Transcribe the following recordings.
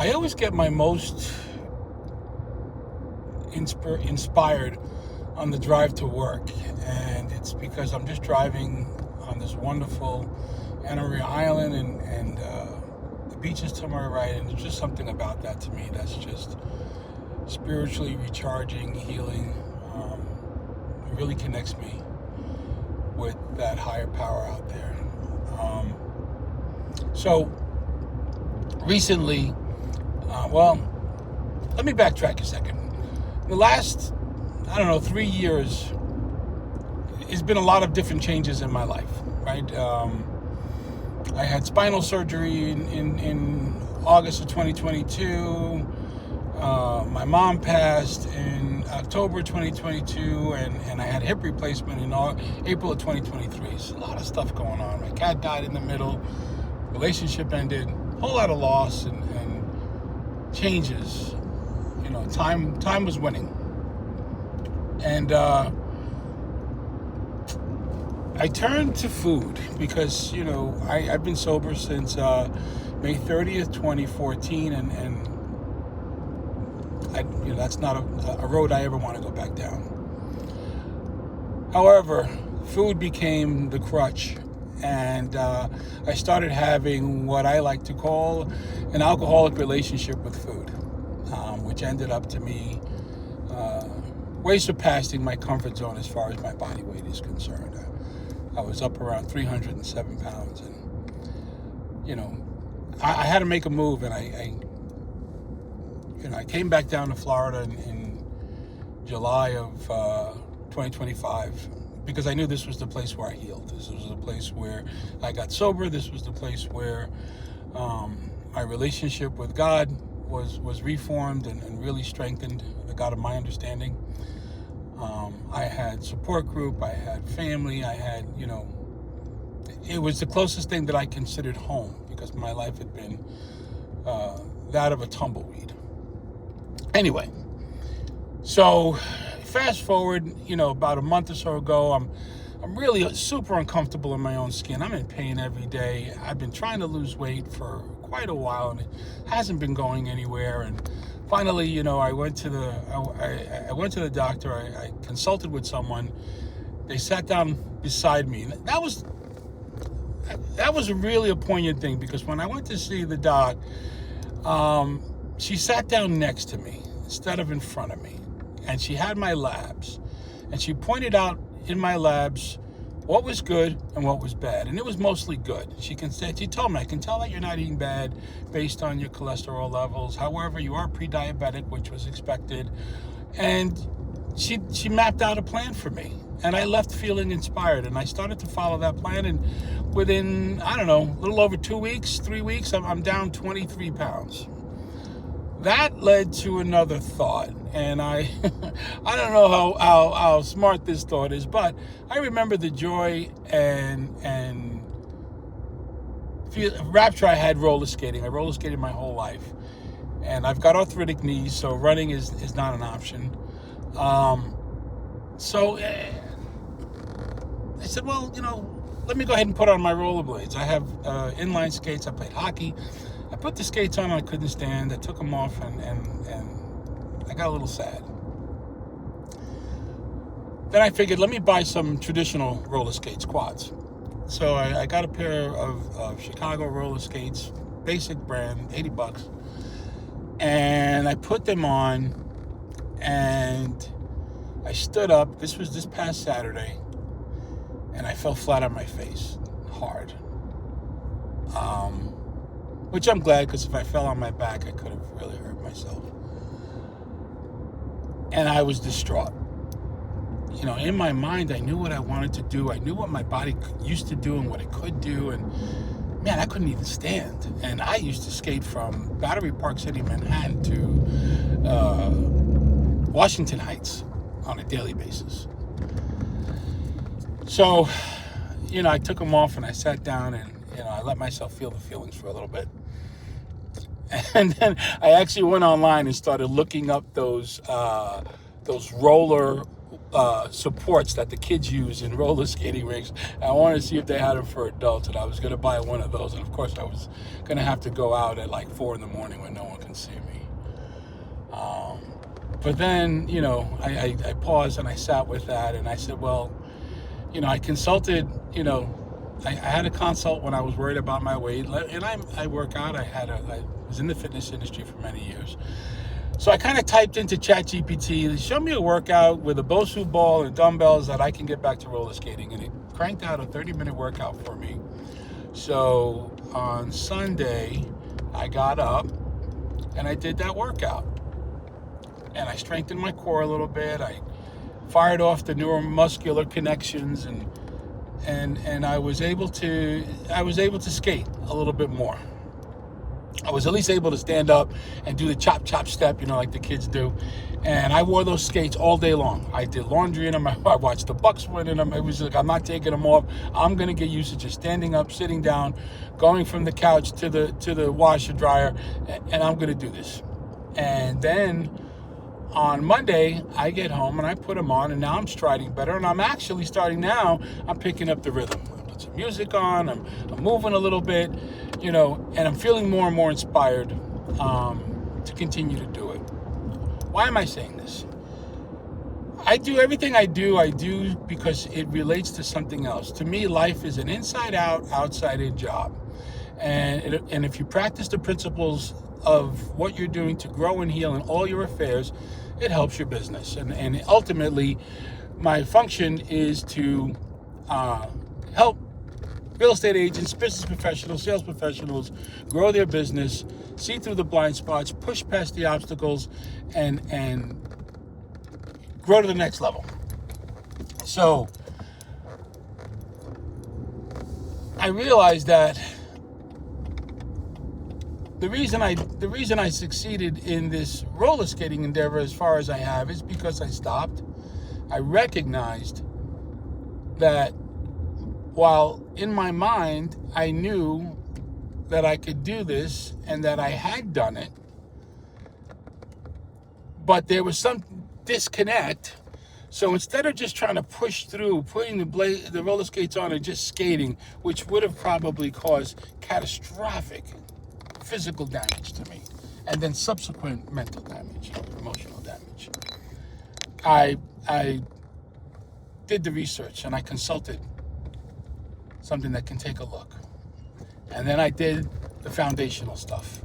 I always get my most inspired on the drive to work, and it's because I'm just driving on this wonderful Anna Maria Island, and the beach is to my right, and there's just something about that to me that's just spiritually recharging, healing. It really connects me with that higher power out there. So recently, let me backtrack a second. The last, 3 years, it's been a lot of different changes in my life, right? I had spinal surgery in August of 2022. My mom passed in October 2022, and I had hip replacement in April of 2023. So a lot of stuff going on. My cat died in the middle. Relationship ended. A whole lot of loss and changes. Time was winning. And I turned to food because, I've been sober since May 30th, 2014, and that's not a road I ever want to go back down. However, food became the crutch, and I started having what I like to call an alcoholic relationship with food, which ended up to me way surpassing my comfort zone as far as my body weight is concerned. I was up around 307 pounds, and I had to make a move, and I came back down to Florida in July of 2025 because I knew this was the place where I healed. This was the place where I got sober. This was the place where my relationship with God was reformed and really strengthened, the God of my understanding. I had support group, I had family, I had, it was the closest thing that I considered home because my life had been that of a tumbleweed. Anyway, so fast forward, about a month or so ago, I'm really super uncomfortable in my own skin. I'm in pain every day. I've been trying to lose weight for quite a while, and it hasn't been going anywhere. And finally, I went to the doctor. I consulted with someone. They sat down beside me. And that was really a poignant thing because when I went to see the doc, she sat down next to me instead of in front of me, and she had my labs, and she pointed out in my labs what was good and what was bad, and it was mostly good. She told me, I can tell that you're not eating bad based on your cholesterol levels. However, you are pre-diabetic, which was expected, and she mapped out a plan for me, and I left feeling inspired, and I started to follow that plan, and within, a little over 3 weeks, I'm down 23 pounds. That led to another thought, and I don't know how smart this thought is, but I remember the joy and rapture I had roller skating. I roller skated my whole life, and I've got arthritic knees, so running is not an option. So I said, well, let me go ahead and put on my rollerblades. I have inline skates. I played hockey. I put the skates on, I couldn't stand. I took them off, and I got a little sad. Then I figured, let me buy some traditional roller skates, quads. So I got a pair of Chicago roller skates, basic brand, $80. And I put them on, and I stood up. This was this past Saturday, and I fell flat on my face, hard. Which I'm glad, because if I fell on my back, I could have really hurt myself. And I was distraught. In my mind, I knew what I wanted to do. I knew what my body used to do and what it could do. And man, I couldn't even stand. And I used to skate from Battery Park City, Manhattan to Washington Heights on a daily basis. So, I took them off and I sat down and, I let myself feel the feelings for a little bit. And then I actually went online and started looking up those roller supports that the kids use in roller skating rinks. I wanted to see if they had them for adults, and I was going to buy one of those. And of course, I was going to have to go out at like 4 in the morning when no one can see me. But then, I paused and I sat with that, and I said, well, I consulted, I had a consult when I was worried about my weight, and I work out. I was in the fitness industry for many years. So I kind of typed into ChatGPT, show me a workout with a Bosu ball and dumbbells that I can get back to roller skating. And it cranked out a 30-minute workout for me. So on Sunday, I got up and I did that workout. And I strengthened my core a little bit. I fired off the neuromuscular connections, and I was able to skate a little bit more. I was at least able to stand up and do the chop step, like the kids do. And I wore those skates all day long. I did laundry in them. I watched the Bucks win in them. It was like, I'm not taking them off. I'm going to get used to just standing up, sitting down, going from the couch to the washer dryer, and I'm going to do this. And then on Monday, I get home and I put them on, and now I'm striding better. And I'm actually starting now, I'm picking up the rhythm. I put some music on, I'm moving a little bit, and I'm feeling more and more inspired to continue to do it. Why am I saying this? I do everything I do because it relates to something else. To me, life is an inside-out, outside-in job. And if you practice the principles of what you're doing to grow and heal in all your affairs, it helps your business. And ultimately, my function is to help real estate agents, business professionals, sales professionals grow their business, see through the blind spots, push past the obstacles, and grow to the next level. So I realized that the reason I succeeded in this roller skating endeavor as far as I have is because I stopped. I recognized that while in my mind I knew that I could do this and that I had done it, but there was some disconnect. So instead of just trying to push through, putting the roller skates on and just skating, which would have probably caused catastrophic physical damage to me, and then subsequent mental damage, emotional damage, I did the research and I consulted something that can take a look. And then I did the foundational stuff.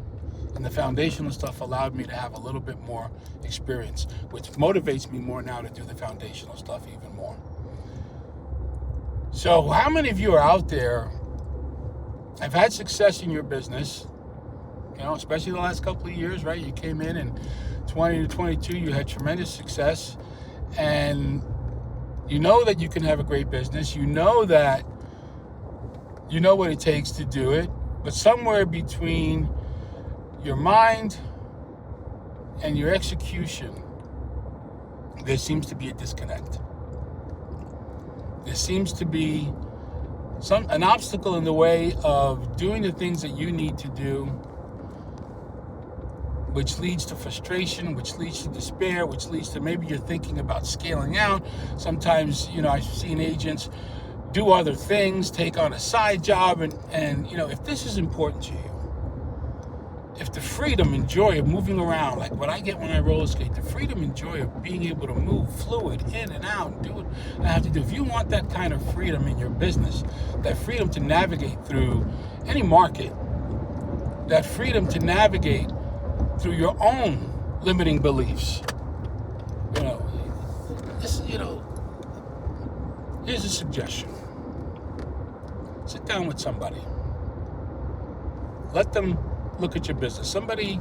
And the foundational stuff allowed me to have a little bit more experience, which motivates me more now to do the foundational stuff even more. So how many of you are out there have had success in your business, especially the last couple of years, right? You came in 20 to 22, you had tremendous success, and you know that you can have a great business. You know that you know what it takes to do it, but somewhere between your mind and your execution, there seems to be a disconnect. There seems to be an obstacle in the way of doing the things that you need to do, which leads to frustration, which leads to despair, which leads to maybe you're thinking about scaling out. Sometimes, I've seen agents do other things, take on a side job, and if this is important to you, if the freedom and joy of moving around, like what I get when I roller skate, the freedom and joy of being able to move fluid in and out and do what I have to do, if you want that kind of freedom in your business, that freedom to navigate through any market, that freedom to navigate through your own limiting beliefs, here's a suggestion. Sit down with somebody. Let them look at your business. Somebody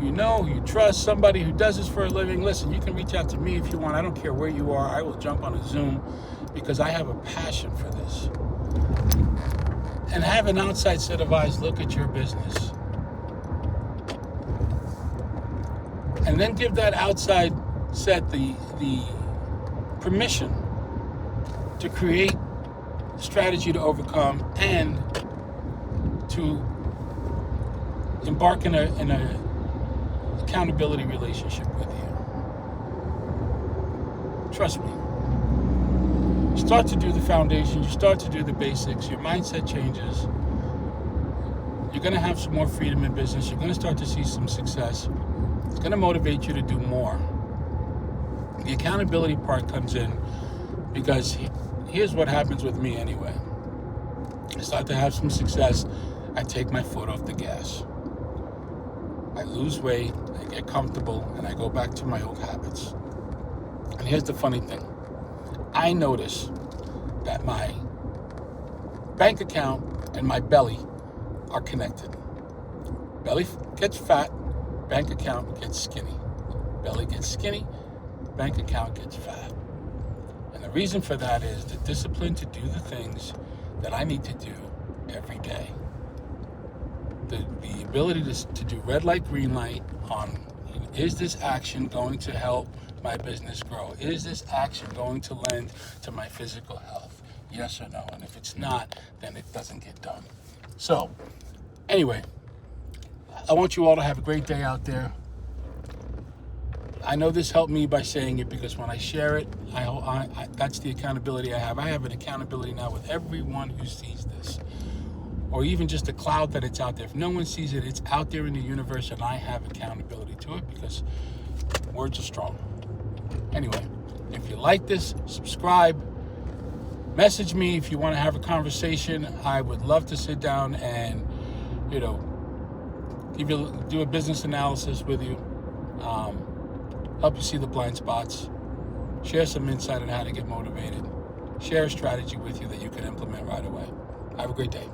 you trust, somebody who does this for a living. Listen, you can reach out to me if you want. I don't care where you are. I will jump on a Zoom because I have a passion for this. And have an outside set of eyes look at your business. And then give that outside set the permission to create a strategy to overcome and to embark in a accountability relationship with you. Trust me. Start to do the foundation. You start to do the basics. Your mindset changes. You're going to have some more freedom in business. You're going to start to see some success. It's going to motivate you to do more. The accountability part comes in because here's what happens with me anyway. I start to have some success. I take my foot off the gas. I lose weight. I get comfortable, and I go back to my old habits. And here's the funny thing. I notice that my bank account and my belly are connected. Belly gets fat, bank account gets skinny. Belly gets skinny, bank account gets fat. And the reason for that is the discipline to do the things that I need to do every day. The ability to do red light, green light on, is this action going to help my business grow? Is this action going to lend to my physical health? Yes or no? And if it's not, then it doesn't get done. So, anyway, I want you all to have a great day out there. I know this helped me by saying it because when I share it, I that's the accountability I have. I have an accountability now with everyone who sees this, or even just the cloud that it's out there. If no one sees it, it's out there in the universe, and I have accountability to it because words are strong. Anyway, if you like this, subscribe. Message me if you want to have a conversation. I would love to sit down and, do a business analysis with you. Help you see the blind spots. Share some insight on how to get motivated. Share a strategy with you that you can implement right away. Have a great day.